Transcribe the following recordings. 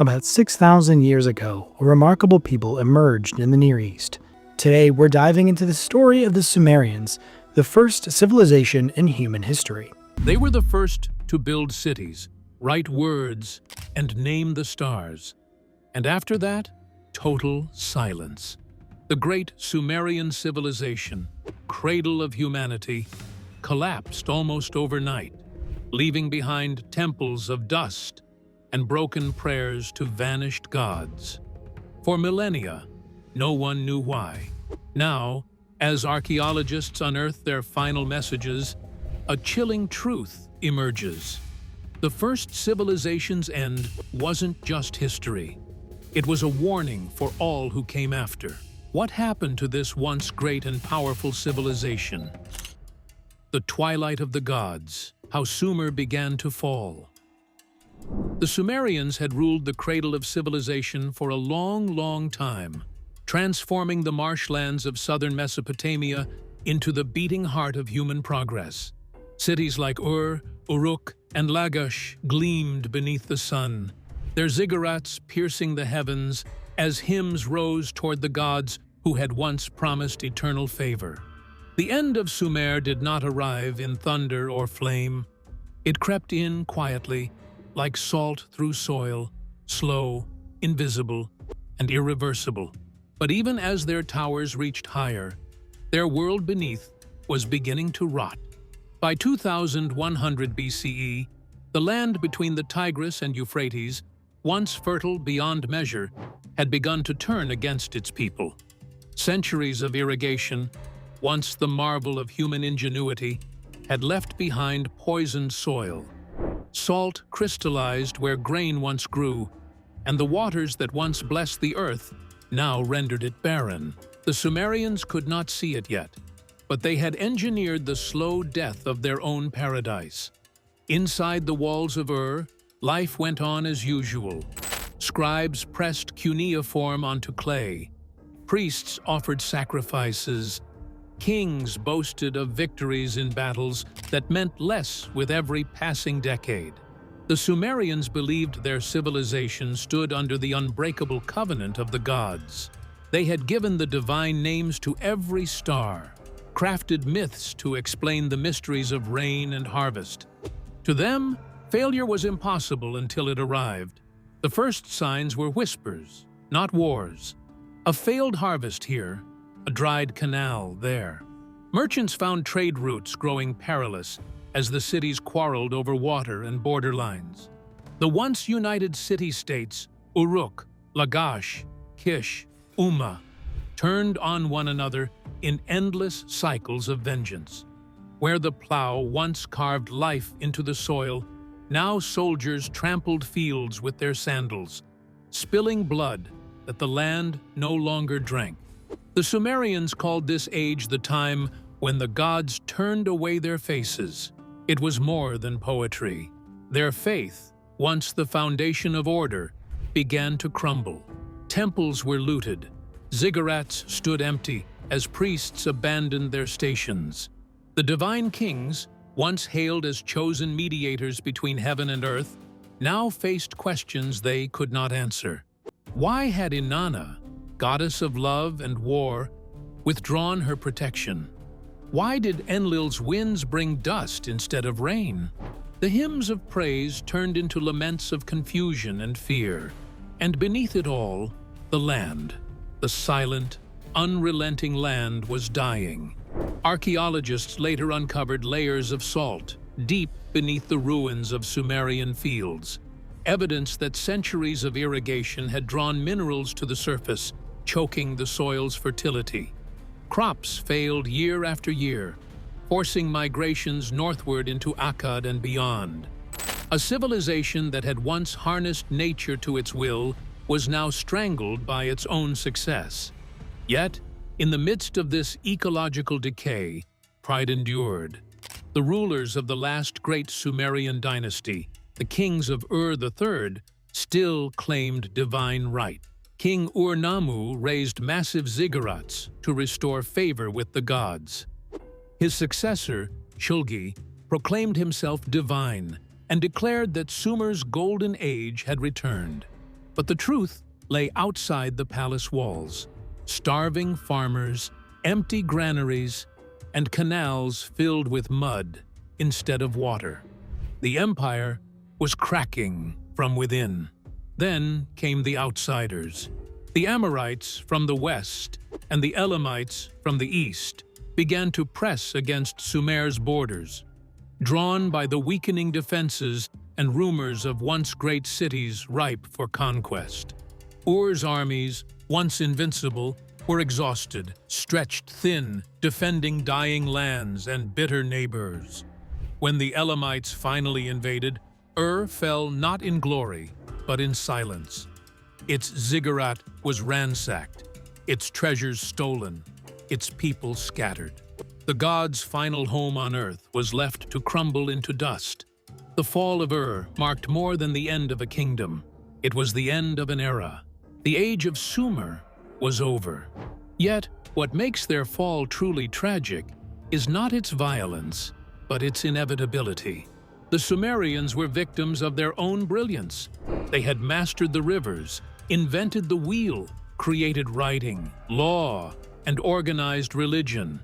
About 6,000 years ago, a remarkable people emerged in the Near East. Today, we're diving into the story of the Sumerians, the first civilization in human history. They were the first to build cities, write words, and name the stars. And after that, total silence. The great Sumerian civilization, cradle of humanity, collapsed almost overnight, leaving behind temples of dust and broken prayers to vanished gods. For millennia, no one knew why. Now, as archaeologists unearth their final messages, a chilling truth emerges. The first civilization's end wasn't just history. It was a warning for all who came after. What happened to this once great and powerful civilization? The twilight of the gods, how Sumer began to fall. The Sumerians had ruled the cradle of civilization for a long time, transforming the marshlands of southern Mesopotamia into the beating heart of human progress. Cities like Ur, Uruk, and Lagash gleamed beneath the sun, their ziggurats piercing the heavens as hymns rose toward the gods who had once promised eternal favor. The end of Sumer did not arrive in thunder or flame. It crept in quietly, like salt through soil, slow, invisible, and irreversible. But even as their towers reached higher, their world beneath was beginning to rot. By 2100 BCE, the land between the Tigris and Euphrates, once fertile beyond measure, had begun to turn against its people. Centuries of irrigation, once the marvel of human ingenuity, had left behind poisoned soil. Salt crystallized where grain once grew, and the waters that once blessed the earth now rendered it barren. The Sumerians could not see it yet, but they had engineered the slow death of their own paradise. Inside the walls of Ur, life went on as usual. Scribes pressed cuneiform onto clay. Priests offered sacrifices. Kings boasted of victories in battles that meant less with every passing decade. The Sumerians believed their civilization stood under the unbreakable covenant of the gods. They had given the divine names to every star, crafted myths to explain the mysteries of rain and harvest. To them, failure was impossible until it arrived. The first signs were whispers, not wars. A failed harvest here, a dried canal there. Merchants found trade routes growing perilous as the cities quarreled over water and border lines. The once united city-states, Uruk, Lagash, Kish, Umma, turned on one another in endless cycles of vengeance. Where the plow once carved life into the soil, now soldiers trampled fields with their sandals, spilling blood that the land no longer drank. The Sumerians called this age the time when the gods turned away their faces. It was more than poetry. Their faith, once the foundation of order, began to crumble. Temples were looted. Ziggurats stood empty as priests abandoned their stations. The divine kings, once hailed as chosen mediators between heaven and earth, now faced questions they could not answer. Why had Inanna, goddess of love and war, withdrawn her protection? Why did Enlil's winds bring dust instead of rain? The hymns of praise turned into laments of confusion and fear. And beneath it all, the land, the silent, unrelenting land, was dying. Archaeologists later uncovered layers of salt deep beneath the ruins of Sumerian fields, evidence that centuries of irrigation had drawn minerals to the surface, choking the soil's fertility. Crops failed year after year, forcing migrations northward into Akkad and beyond. A civilization that had once harnessed nature to its will was now strangled by its own success. Yet, in the midst of this ecological decay, pride endured. The rulers of the last great Sumerian dynasty, the kings of Ur III, still claimed divine right. King Ur-Nammu raised massive ziggurats to restore favor with the gods. His successor, Shulgi, proclaimed himself divine and declared that Sumer's golden age had returned. But the truth lay outside the palace walls. Starving farmers, empty granaries, and canals filled with mud instead of water. The empire was cracking from within. Then came the outsiders. The Amorites from the west and the Elamites from the east began to press against Sumer's borders. Drawn by the weakening defenses and rumors of once great cities ripe for conquest. Ur's armies, once invincible, were exhausted, stretched thin, defending dying lands and bitter neighbors. When the Elamites finally invaded, fell not in glory, but in silence. Its ziggurat was ransacked, its treasures stolen, its people scattered. The gods' final home on earth was left to crumble into dust. The fall of marked more than the end of a kingdom. It was the end of an era. The age of Sumer was over. Yet, what makes their fall truly tragic is not its violence, but its inevitability. The Sumerians were victims of their own brilliance. They had mastered the rivers, invented the wheel, created writing, law, and organized religion.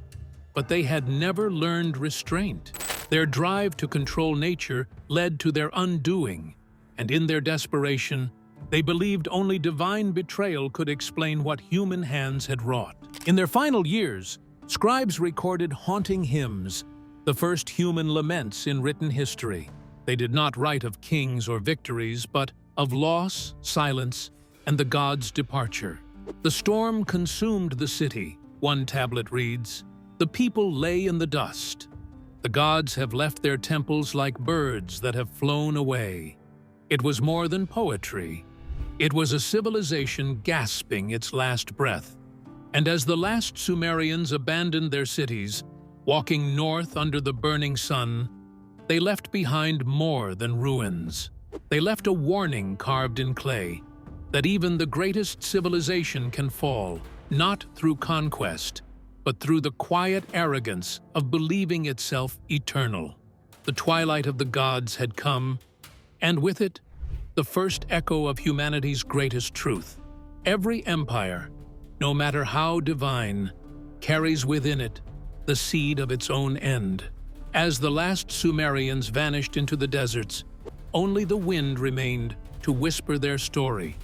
But they had never learned restraint. Their drive to control nature led to their undoing, and in their desperation, they believed only divine betrayal could explain what human hands had wrought. In their final years, scribes recorded haunting hymns, the first human laments in written history. They did not write of kings or victories, but of loss, silence, and the gods' departure. The storm consumed the city, one tablet reads. The people lay in the dust. The gods have left their temples like birds that have flown away. It was more than poetry. It was a civilization gasping its last breath. And as the last Sumerians abandoned their cities, walking north under the burning sun, they left behind more than ruins. They left a warning carved in clay that even the greatest civilization can fall, not through conquest, but through the quiet arrogance of believing itself eternal. The twilight of the gods had come, and with it, the first echo of humanity's greatest truth. Every empire, no matter how divine, carries within it the seed of its own end. As the last Sumerians vanished into the deserts, only the wind remained to whisper their story,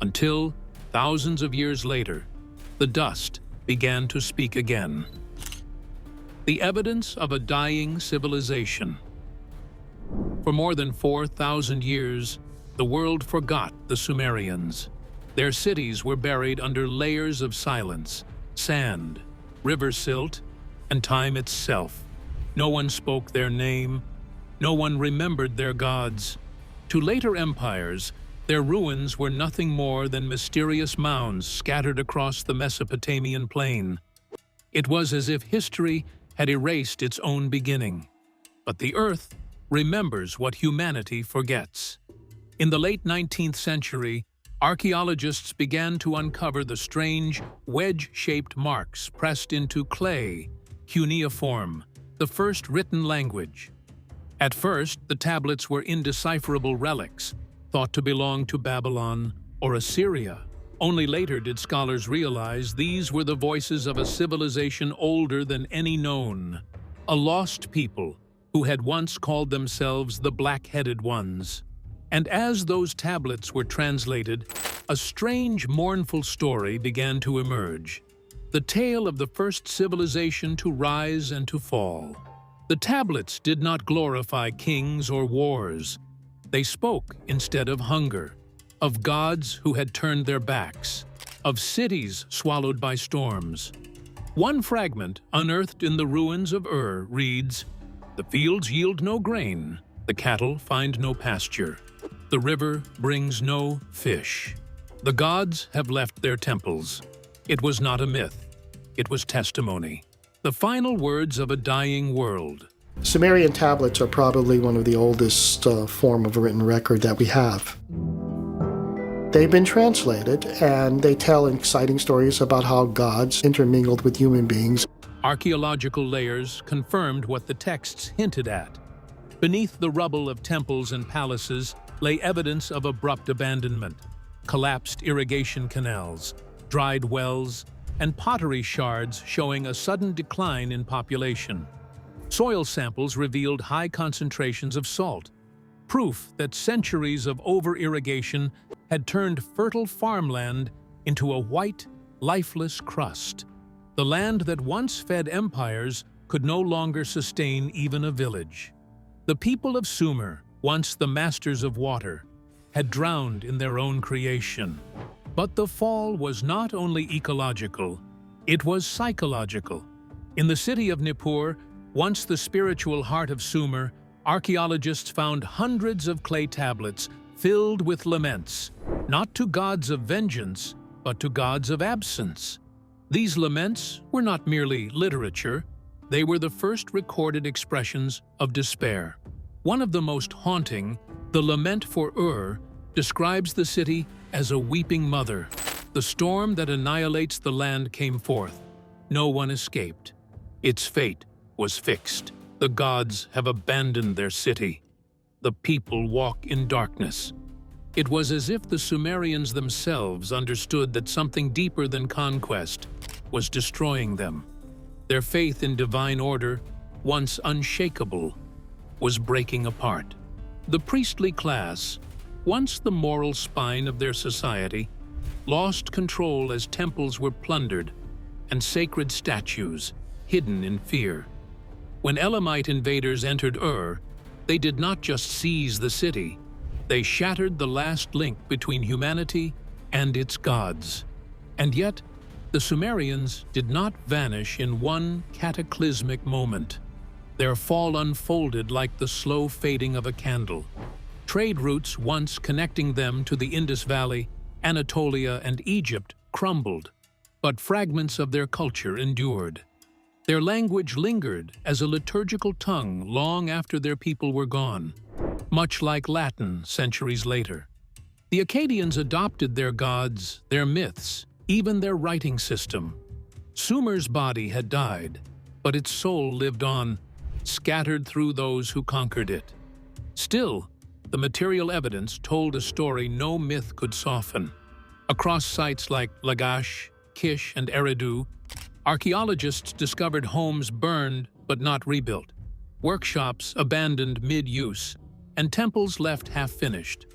until, thousands of years later, the dust began to speak again. The evidence of a dying civilization. For more than 4,000 years, the world forgot the Sumerians. Their cities were buried under layers of silence, sand, river silt, and time itself. No one spoke their name. No one remembered their gods. To later empires, their ruins were nothing more than mysterious mounds scattered across the Mesopotamian plain. It was as if history had erased its own beginning. But the earth remembers what humanity forgets. In the late 19th century, archaeologists began to uncover the strange, wedge-shaped marks pressed into clay, cuneiform, the first written language. At first, the tablets were indecipherable relics, thought to belong to Babylon or Assyria. Only later did scholars realize these were the voices of a civilization older than any known, a lost people who had once called themselves the Black-Headed Ones. And as those tablets were translated, a strange, mournful story began to emerge. The tale of the first civilization to rise and to fall. The tablets did not glorify kings or wars. They spoke instead of hunger, of gods who had turned their backs, of cities swallowed by storms. One fragment, unearthed in the ruins of reads, "The fields yield no grain, the cattle find no pasture, the river brings no fish. The gods have left their temples." It was not a myth. It was testimony. The final words of a dying world. Sumerian tablets are probably one of the oldest form of a written record that we have. They've been translated, and they tell exciting stories about how gods intermingled with human beings. Archaeological layers confirmed what the texts hinted at. Beneath the rubble of temples and palaces lay evidence of abrupt abandonment. collapsed irrigation canals, dried wells, and pottery shards showing a sudden decline in population. Soil samples revealed high concentrations of salt, proof that centuries of over-irrigation had turned fertile farmland into a white, lifeless crust. The land that once fed empires could no longer sustain even a village. The people of Sumer, once the masters of water, had drowned in their own creation. But the fall was not only ecological, it was psychological. In the city of Nippur, once the spiritual heart of Sumer, archaeologists found hundreds of clay tablets filled with laments, not to gods of vengeance, but to gods of absence. These laments were not merely literature, they were the first recorded expressions of despair. One of the most haunting, the Lament for Ur, describes the city as a weeping mother. The storm that annihilates the land came forth. No one escaped. Its fate was fixed. The gods have abandoned their city. The people walk in darkness. It was as if the Sumerians themselves understood that something deeper than conquest was destroying them. Their faith in divine order, once unshakable, was breaking apart. The priestly class, once the moral spine of their society, lost control as temples were plundered and sacred statues hidden in fear. When Elamite invaders entered Ur, they did not just seize the city, they shattered the last link between humanity and its gods. And yet, the Sumerians did not vanish in one cataclysmic moment. Their fall unfolded like the slow fading of a candle. Trade routes once connecting them to the Indus Valley, Anatolia, and Egypt crumbled, but fragments of their culture endured. Their language lingered as a liturgical tongue long after their people were gone, much like Latin centuries later. The Akkadians adopted their gods, their myths, even their writing system. Sumer's body had died, but its soul lived on, scattered through those who conquered it. Still, the material evidence told a story no myth could soften. Across sites like Lagash, Kish, and Eridu, archaeologists discovered homes burned but not rebuilt, workshops abandoned mid-use, and temples left half-finished,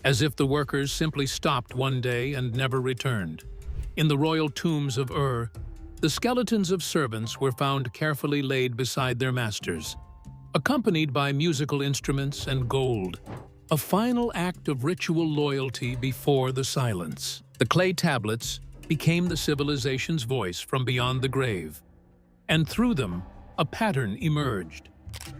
as if the workers simply stopped one day and never returned. In the royal tombs of Ur, the skeletons of servants were found carefully laid beside their masters, accompanied by musical instruments and gold, a final act of ritual loyalty before the silence. The clay tablets became the civilization's voice from beyond the grave, and through them, a pattern emerged.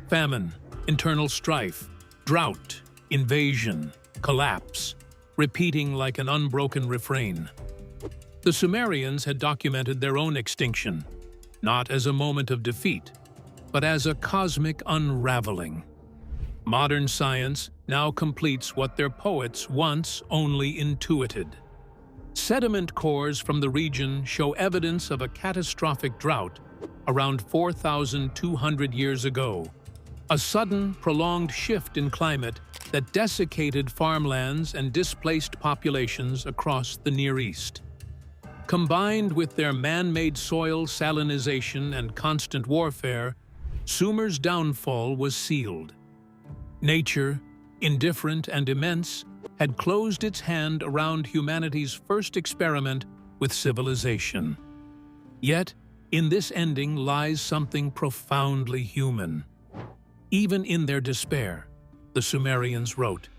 Famine, internal strife, drought, invasion, collapse, repeating like an unbroken refrain. The Sumerians had documented their own extinction, not as a moment of defeat, but as a cosmic unraveling. Modern science now completes what their poets once only intuited. Sediment cores from the region show evidence of a catastrophic drought around 4,200 years ago, a sudden, prolonged shift in climate that desiccated farmlands and displaced populations across the Near East. Combined with their man-made soil salinization and constant warfare, Sumer's downfall was sealed. Nature, indifferent and immense, had closed its hand around humanity's first experiment with civilization. Yet, in this ending lies something profoundly human. Even in their despair, the Sumerians wrote.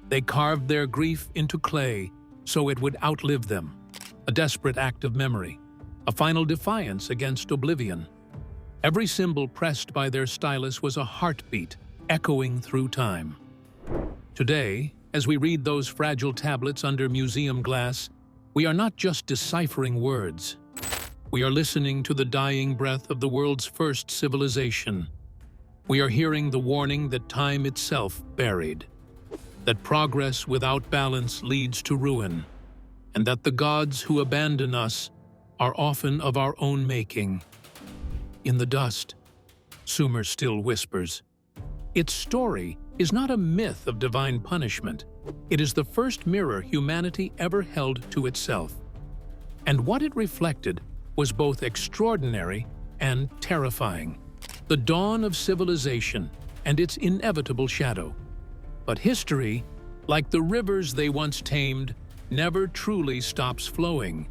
They carved their grief into clay so it would outlive them, a desperate act of memory, a final defiance against oblivion. Every symbol pressed by their stylus was a heartbeat echoing through time. Today, as we read those fragile tablets under museum glass, we are not just deciphering words. We are listening to the dying breath of the world's first civilization. We are hearing the warning that time itself buried, that progress without balance leads to ruin, and that the gods who abandon us are often of our own making. In the dust, Sumer still whispers. Its story is not a myth of divine punishment. It is the first mirror humanity ever held to itself. And what it reflected was both extraordinary and terrifying. The dawn of civilization and its inevitable shadow. But history, like the rivers they once tamed, never truly stops flowing.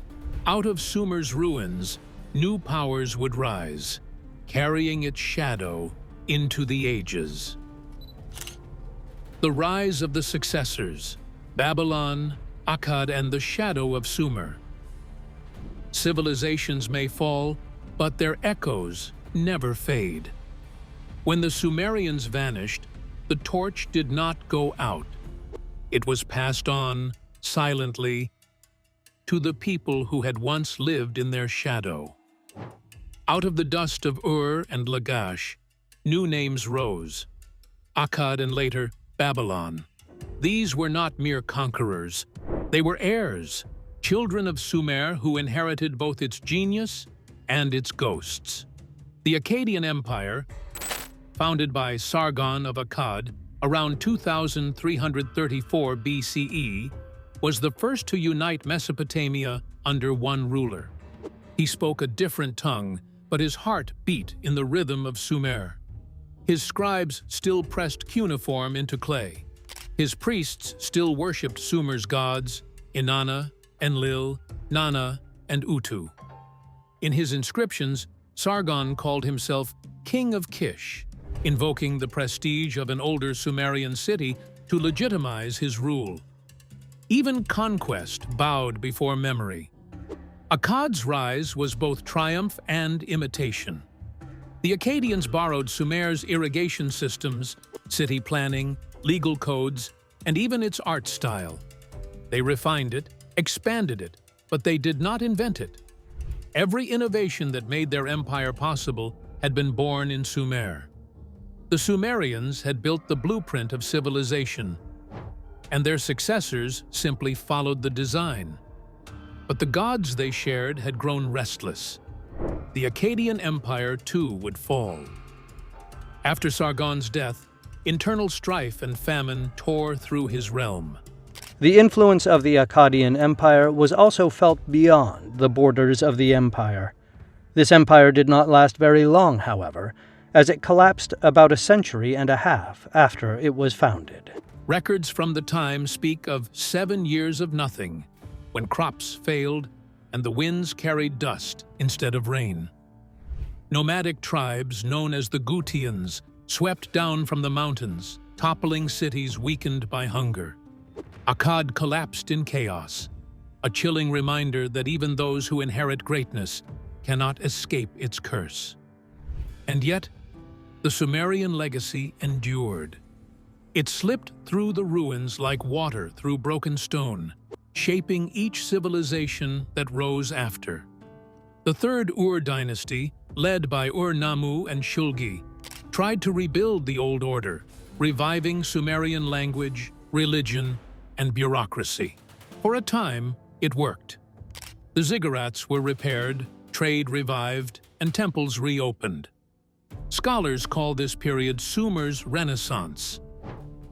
Out of Sumer's ruins, new powers would rise, carrying its shadow into the ages. The rise of the successors, Babylon, Akkad, and the shadow of Sumer. Civilizations may fall, but their echoes never fade. When the Sumerians vanished, the torch did not go out. It was passed on, silently, to the people who had once lived in their shadow. Out of the dust of Ur and Lagash, new names rose, Akkad and later Babylon. These were not mere conquerors. They were heirs, children of Sumer who inherited both its genius and its ghosts. The Akkadian Empire, founded by Sargon of Akkad around 2334 BCE, was the first to unite Mesopotamia under one ruler. He spoke a different tongue, but his heart beat in the rhythm of Sumer. His scribes still pressed cuneiform into clay. His priests still worshipped Sumer's gods, Inanna, Enlil, Nana, and Utu. In his inscriptions, Sargon called himself King of Kish, invoking the prestige of an older Sumerian city to legitimize his rule. Even conquest bowed before memory. Akkad's rise was both triumph and imitation. The Akkadians borrowed Sumer's irrigation systems, city planning, legal codes, and even its art style. They refined it, expanded it, but they did not invent it. Every innovation that made their empire possible had been born in Sumer. The Sumerians had built the blueprint of civilization, and their successors simply followed the design. But the gods they shared had grown restless. The Akkadian Empire, too, would fall. After Sargon's death, internal strife and famine tore through his realm. The influence of the Akkadian Empire was also felt beyond the borders of the empire. This empire did not last very long, however, as it collapsed about a century and a half after it was founded. Records from the time speak of 7 years of nothing, when crops failed and the winds carried dust instead of rain. Nomadic tribes known as the Gutians swept down from the mountains, toppling cities weakened by hunger. Akkad collapsed in chaos, a chilling reminder that even those who inherit greatness cannot escape its curse. And yet, the Sumerian legacy endured. It slipped through the ruins like water through broken stone, shaping each civilization that rose after. The third Ur dynasty, led by Ur-Nammu and Shulgi, tried to rebuild the old order, reviving Sumerian language, religion, and bureaucracy. For a time, it worked. The ziggurats were repaired, trade revived, and temples reopened. Scholars call this period Sumer's Renaissance,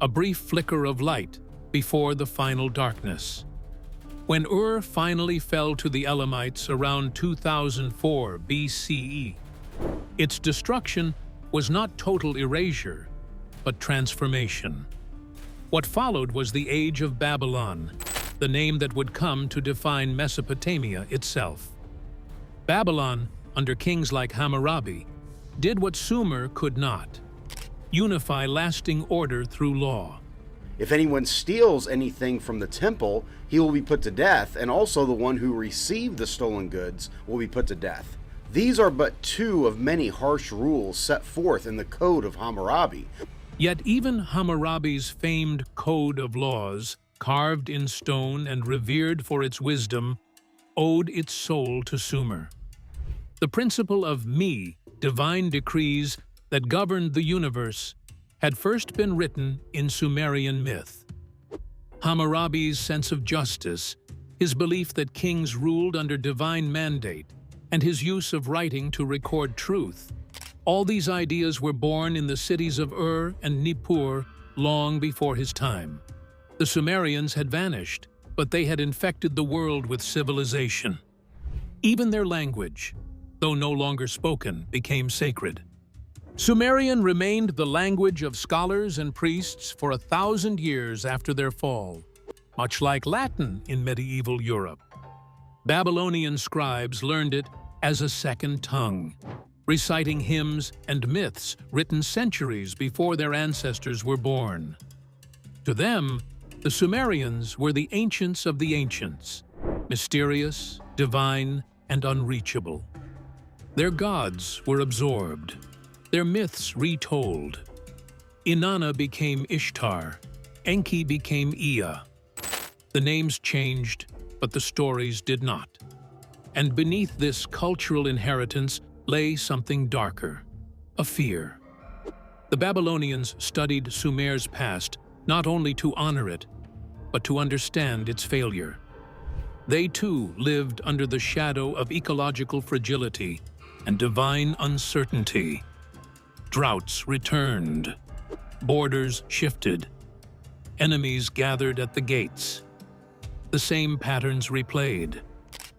a brief flicker of light before the final darkness. When Ur finally fell to the Elamites around 2004 BCE, its destruction was not total erasure, but transformation. What followed was the Age of Babylon, the name that would come to define Mesopotamia itself. Babylon, under kings like Hammurabi, did what Sumer could not: unify lasting order through law. If anyone steals anything from the temple, he will be put to death, and also the one who received the stolen goods will be put to death. These are but two of many harsh rules set forth in the Code of Hammurabi. Yet even Hammurabi's famed Code of Laws, carved in stone and revered for its wisdom, owed its soul to Sumer. The principle of divine decrees that governed the universe, had first been written in Sumerian myth. Hammurabi's sense of justice, his belief that kings ruled under divine mandate, and his use of writing to record truth, all these ideas were born in the cities of Ur and Nippur long before his time. The Sumerians had vanished, but they had infected the world with civilization. Even their language, though no longer spoken, became sacred. Sumerian remained the language of scholars and priests for 1,000 years after their fall, much like Latin in medieval Europe. Babylonian scribes learned it as a second tongue, reciting hymns and myths written centuries before their ancestors were born. To them, the Sumerians were the ancients of the ancients, mysterious, divine, and unreachable. Their gods were absorbed, their myths retold. Inanna became Ishtar, Enki became Ea. The names changed, but the stories did not. And beneath this cultural inheritance lay something darker, a fear. The Babylonians studied Sumer's past not only to honor it, but to understand its failure. They too lived under the shadow of ecological fragility and divine uncertainty. Droughts returned, borders shifted, enemies gathered at the gates. The same patterns replayed,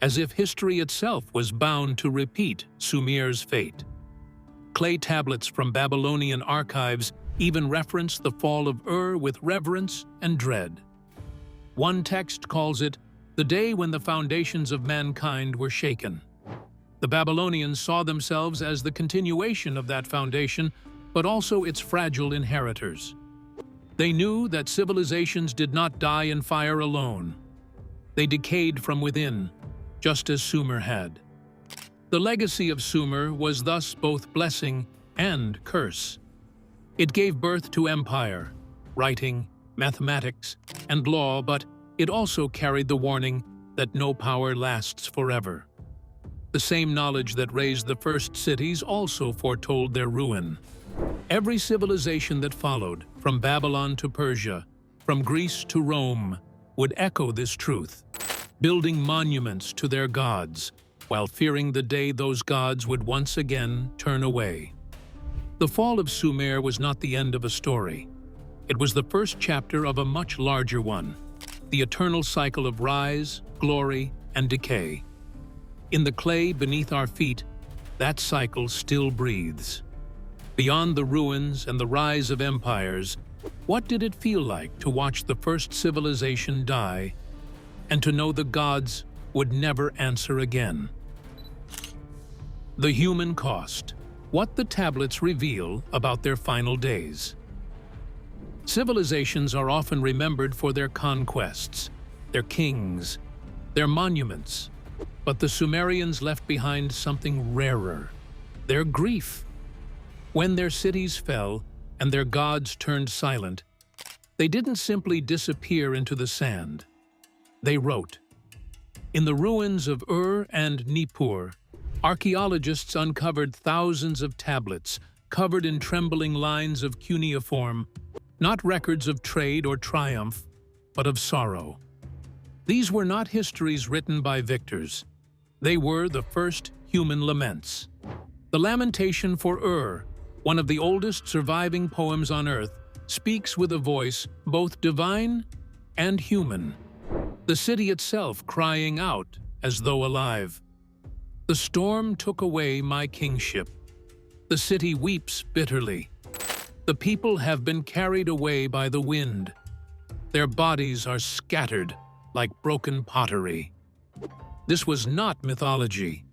as if history itself was bound to repeat Sumer's fate. Clay tablets from Babylonian archives even reference the fall of Ur with reverence and dread. One text calls it the day when the foundations of mankind were shaken. The Babylonians saw themselves as the continuation of that foundation, but also its fragile inheritors. They knew that civilizations did not die in fire alone. They decayed from within, just as Sumer had. The legacy of Sumer was thus both blessing and curse. It gave birth to empire, writing, mathematics, and law, but it also carried the warning that no power lasts forever. The same knowledge that raised the first cities also foretold their ruin. Every civilization that followed, from Babylon to Persia, from Greece to Rome, would echo this truth, building monuments to their gods, while fearing the day those gods would once again turn away. The fall of Sumer was not the end of a story. It was the first chapter of a much larger one, the eternal cycle of rise, glory, and decay. In the clay beneath our feet, that cycle still breathes. Beyond the ruins and the rise of empires, what did it feel like to watch the first civilization die and to know the gods would never answer again? The human cost, what the tablets reveal about their final days. Civilizations are often remembered for their conquests, their kings, their monuments, but the Sumerians left behind something rarer, their grief. When their cities fell and their gods turned silent, they didn't simply disappear into the sand. They wrote. In the ruins of Ur and Nippur, archaeologists uncovered thousands of tablets covered in trembling lines of cuneiform, not records of trade or triumph, but of sorrow. These were not histories written by victors. They were the first human laments. The lamentation for Ur, one of the oldest surviving poems on Earth, speaks with a voice both divine and human. The city itself crying out as though alive. The storm took away my kingship. The city weeps bitterly. The people have been carried away by the wind. Their bodies are scattered like broken pottery. This was not mythology.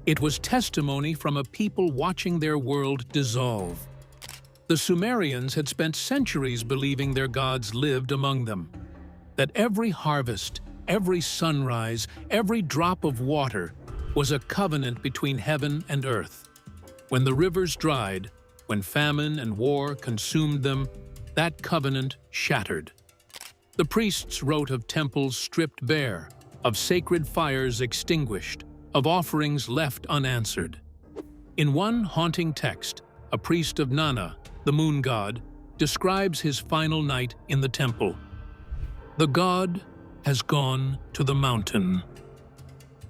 It was testimony from a people watching their world dissolve. The Sumerians had spent centuries believing their gods lived among them, that every harvest, every sunrise, every drop of water was a covenant between heaven and earth. When the rivers dried, when famine and war consumed them, that covenant shattered. The priests wrote of temples stripped bare, of sacred fires extinguished, of offerings left unanswered. In one haunting text, a priest of Nanna, the moon god, describes his final night in the temple. The god has gone to the mountain.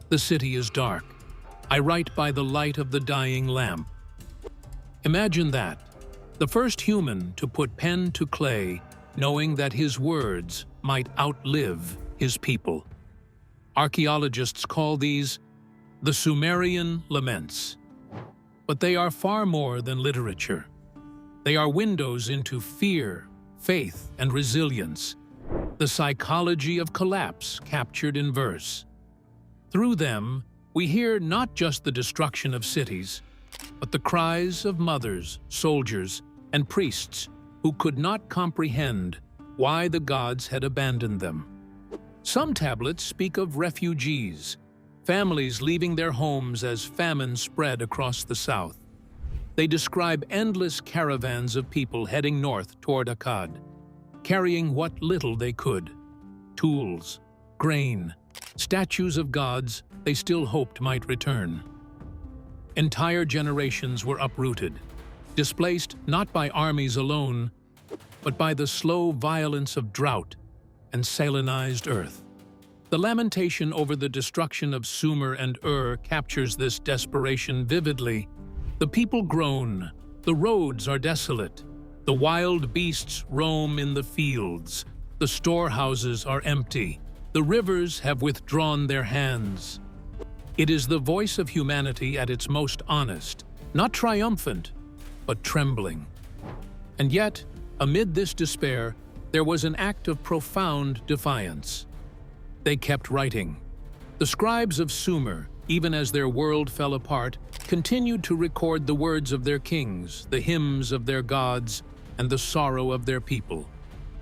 The city is dark. I write by the light of the dying lamp. Imagine that, the first human to put pen to clay, knowing that his words might outlive his people. Archaeologists call these the Sumerian laments. But they are far more than literature. They are windows into fear, faith, and resilience, the psychology of collapse captured in verse. Through them, we hear not just the destruction of cities, but the cries of mothers, soldiers, and priests who could not comprehend why the gods had abandoned them. Some tablets speak of refugees, families leaving their homes as famine spread across the south. They describe endless caravans of people heading north toward Akkad, carrying what little they could: tools, grain, statues of gods they still hoped might return. Entire generations were uprooted, displaced not by armies alone, but by the slow violence of drought and salinized earth. The lamentation over the destruction of Sumer and captures this desperation vividly. The people groan, the roads are desolate, the wild beasts roam in the fields, the storehouses are empty, the rivers have withdrawn their hands. It is the voice of humanity at its most honest, not triumphant, but trembling. And yet, amid this despair, there was an act of profound defiance. They kept writing. The scribes of Sumer, even as their world fell apart, continued to record the words of their kings, the hymns of their gods, and the sorrow of their people.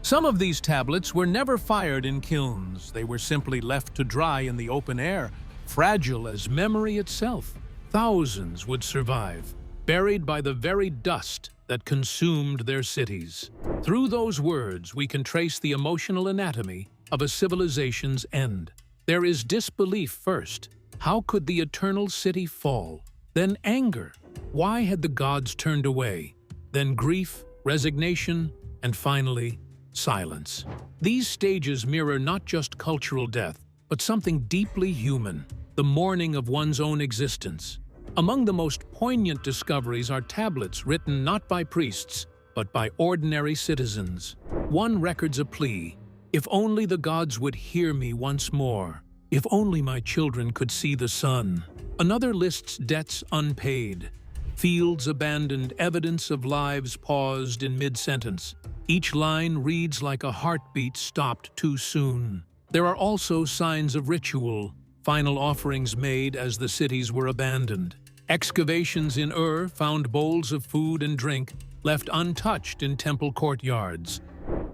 Some of these tablets were never fired in kilns. They were simply left to dry in the open air, fragile as memory itself. Thousands would survive, buried by the very dust that consumed their cities. Through those words, we can trace the emotional anatomy of a civilization's end. There is disbelief first. How could the eternal city fall? Then anger. Why had the gods turned away? Then grief, resignation, and finally, silence. These stages mirror not just cultural death, but something deeply human, the mourning of one's own existence. Among the most poignant discoveries are tablets written not by priests, but by ordinary citizens. One records a plea: "If only the gods would hear me once more. If only my children could see the sun." Another lists debts unpaid, fields abandoned, evidence of lives paused in mid-sentence. Each line reads like a heartbeat stopped too soon. There are also signs of ritual, final offerings made as the cities were abandoned. Excavations in found bowls of food and drink left untouched in temple courtyards,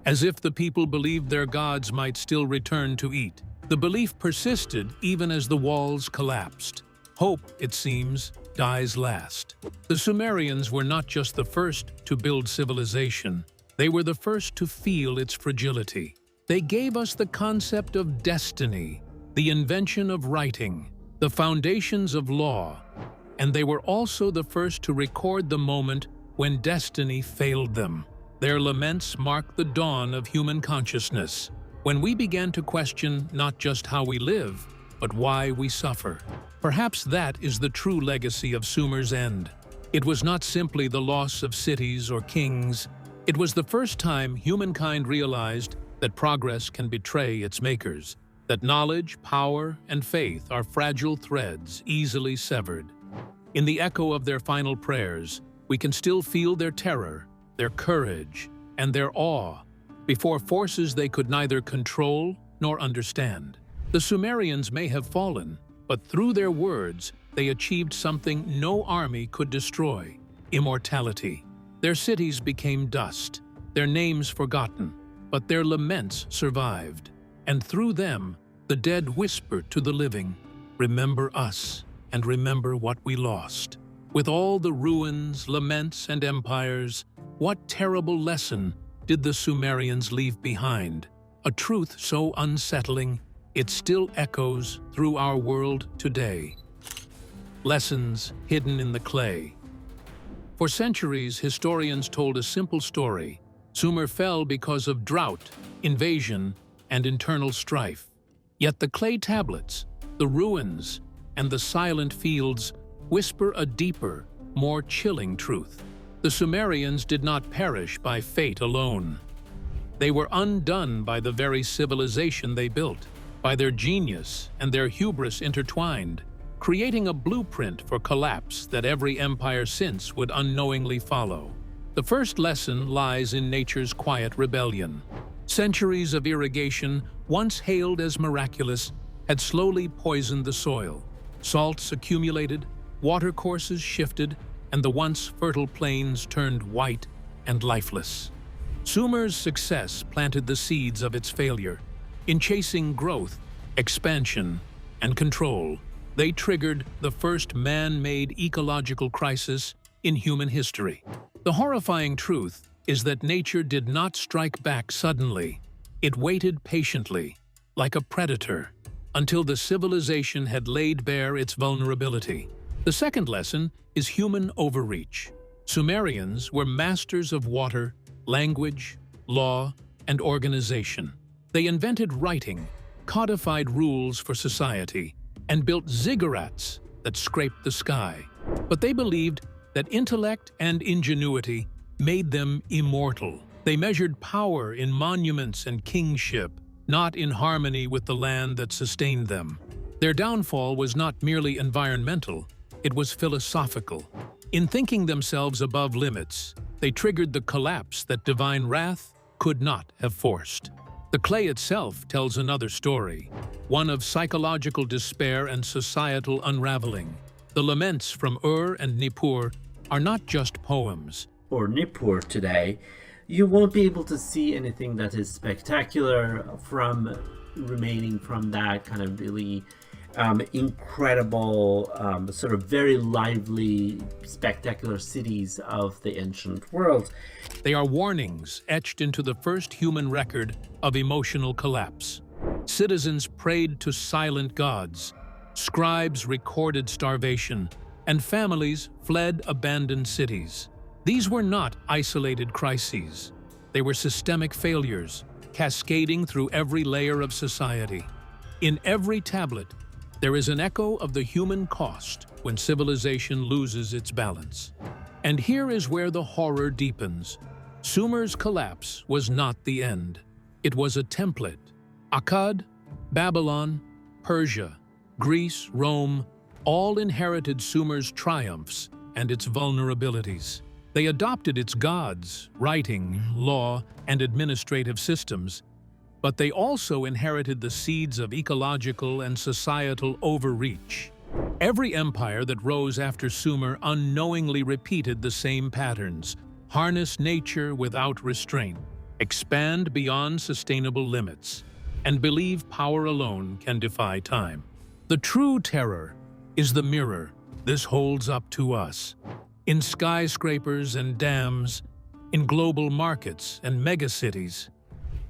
as if the people believed their gods might still return to eat. The belief persisted even as the walls collapsed. Hope, it seems, dies last. The Sumerians were not just the first to build civilization, they were the first to feel its fragility. They gave us the concept of destiny, the invention of writing, the foundations of law, and they were also the first to record the moment when destiny failed them. Their laments mark the dawn of human consciousness, when we began to question not just how we live, but why we suffer. Perhaps that is the true legacy of Sumer's end. It was not simply the loss of cities or kings. It was the first time humankind realized that progress can betray its makers, that knowledge, power, and faith are fragile threads easily severed. In the echo of their final prayers, we can still feel their terror, their courage, and their awe before forces they could neither control nor understand. The Sumerians may have fallen, but through their words, they achieved something no army could destroy: immortality. Their cities became dust, their names forgotten, but their laments survived. And through them, the dead whispered to the living, "Remember us, and remember what we lost." With all the ruins, laments, and empires, what terrible lesson did the Sumerians leave behind? A truth so unsettling, it still echoes through our world today. Lessons hidden in the clay. For centuries, historians told a simple story. Sumer fell because of drought, invasion, and internal strife. Yet the clay tablets, the ruins, and the silent fields whisper a deeper, more chilling truth. The Sumerians did not perish by fate alone. They were undone by the very civilization they built, by their genius and their hubris intertwined, creating a blueprint for collapse that every empire since would unknowingly follow. The first lesson lies in nature's quiet rebellion. Centuries of irrigation, once hailed as miraculous, had slowly poisoned the soil. Salts accumulated, watercourses shifted, and the once fertile plains turned white and lifeless. Sumer's success planted the seeds of its failure. In chasing growth, expansion, and control, they triggered the first man-made ecological crisis in human history. The horrifying truth is that nature did not strike back suddenly. It waited patiently, like a predator, until the civilization had laid bare its vulnerability. The second lesson is human overreach. Sumerians were masters of water, language, law, and organization. They invented writing, codified rules for society, and built ziggurats that scraped the sky. But they believed that intellect and ingenuity made them immortal. They measured power in monuments and kingship, not in harmony with the land that sustained them. Their downfall was not merely environmental, it was philosophical. In thinking themselves above limits, they triggered the collapse that divine wrath could not have forced. The clay itself tells another story, one of psychological despair and societal unraveling. The laments from Ur and Nippur are not just poems. Or Nippur today, you won't be able to see anything that is spectacular from remaining from that kind of really incredible, sort of very lively, spectacular cities of the ancient world. They are warnings etched into the first human record of emotional collapse. Citizens prayed to silent gods, scribes recorded starvation, and families fled abandoned cities. These were not isolated crises. They were systemic failures, cascading through every layer of society. In every tablet, there is an echo of the human cost when civilization loses its balance. And here is where the horror deepens. Sumer's collapse was not the end. It was a template. Akkad, Babylon, Persia, Greece, Rome, all inherited Sumer's triumphs and its vulnerabilities. They adopted its gods, writing, law, and administrative systems, but they also inherited the seeds of ecological and societal overreach. Every empire that rose after Sumer unknowingly repeated the same patterns: harness nature without restraint, expand beyond sustainable limits, and believe power alone can defy time. The true terror is the mirror this holds up to us. In skyscrapers and dams, in global markets and megacities,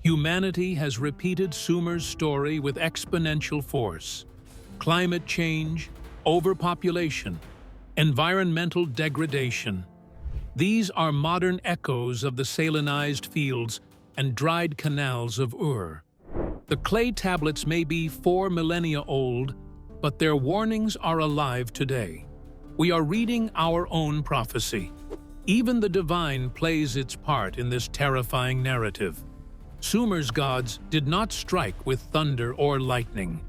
humanity has repeated Sumer's story with exponential force. Climate change, overpopulation, environmental degradation. These are modern echoes of the salinized fields and dried canals of Ur. The clay tablets may be 4 millennia old, but their warnings are alive today. We are reading our own prophecy. Even the divine plays its part in this terrifying narrative. Sumer's gods did not strike with thunder or lightning.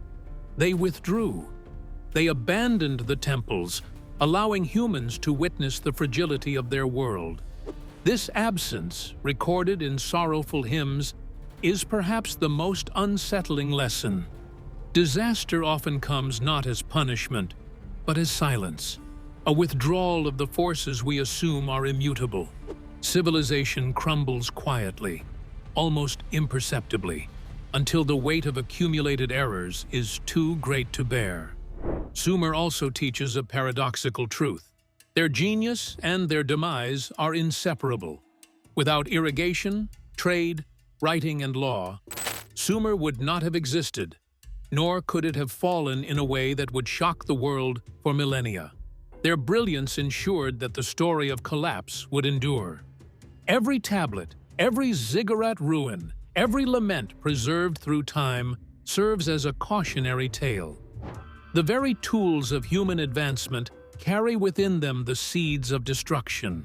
They withdrew. They abandoned the temples, allowing humans to witness the fragility of their world. This absence, recorded in sorrowful hymns, is perhaps the most unsettling lesson. Disaster often comes not as punishment, but as silence, a withdrawal of the forces we assume are immutable. Civilization crumbles quietly, almost imperceptibly, until the weight of accumulated errors is too great to bear. Sumer also teaches a paradoxical truth. Their genius and their demise are inseparable. Without irrigation, trade, writing, and law, Sumer would not have existed, nor could it have fallen in a way that would shock the world for millennia. Their brilliance ensured that the story of collapse would endure. Every tablet, every ziggurat ruin, every lament preserved through time serves as a cautionary tale. The very tools of human advancement carry within them the seeds of destruction.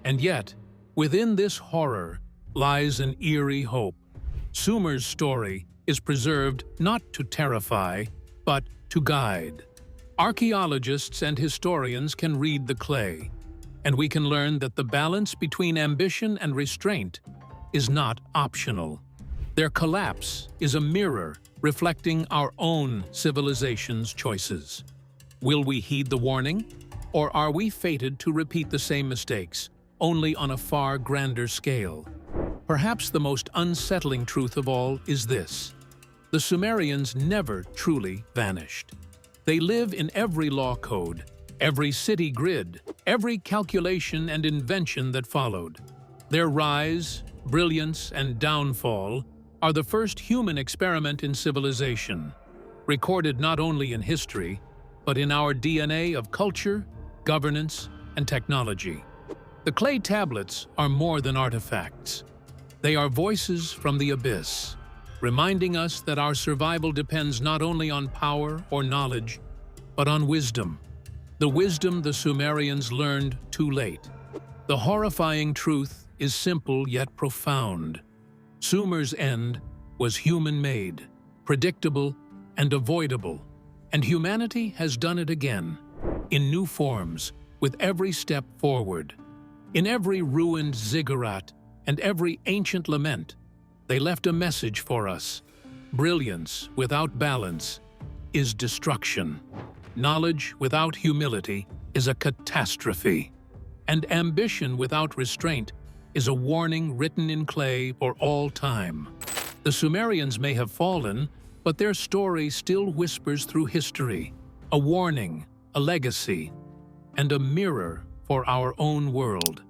And yet, within this horror lies an eerie hope. Sumer's story is preserved not to terrify, but to guide. Archaeologists and historians can read the clay, and we can learn that the balance between ambition and restraint is not optional. Their collapse is a mirror reflecting our own civilization's choices. Will we heed the warning, or are we fated to repeat the same mistakes, only on a far grander scale? Perhaps the most unsettling truth of all is this: the Sumerians never truly vanished. They live in every law code, every city grid, every calculation and invention that followed. Their rise, brilliance, and downfall are the first human experiment in civilization, recorded not only in history, but in our DNA of culture, governance, and technology. The clay tablets are more than artifacts. They are voices from the abyss, reminding us that our survival depends not only on power or knowledge, but on wisdom. The wisdom the Sumerians learned too late. The horrifying truth is simple yet profound. Sumer's end was human-made, predictable, and avoidable, and humanity has done it again, in new forms, with every step forward. In every ruined ziggurat and every ancient lament, they left a message for us. Brilliance without balance is destruction. Knowledge without humility is a catastrophe. And ambition without restraint is a warning written in clay for all time. The Sumerians may have fallen, but their story still whispers through history, a warning, a legacy, and a mirror for our own world.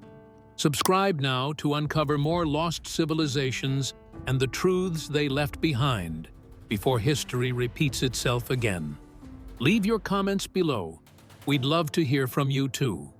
Subscribe now to uncover more lost civilizations and the truths they left behind before history repeats itself again. Leave your comments below. We'd love to hear from you too.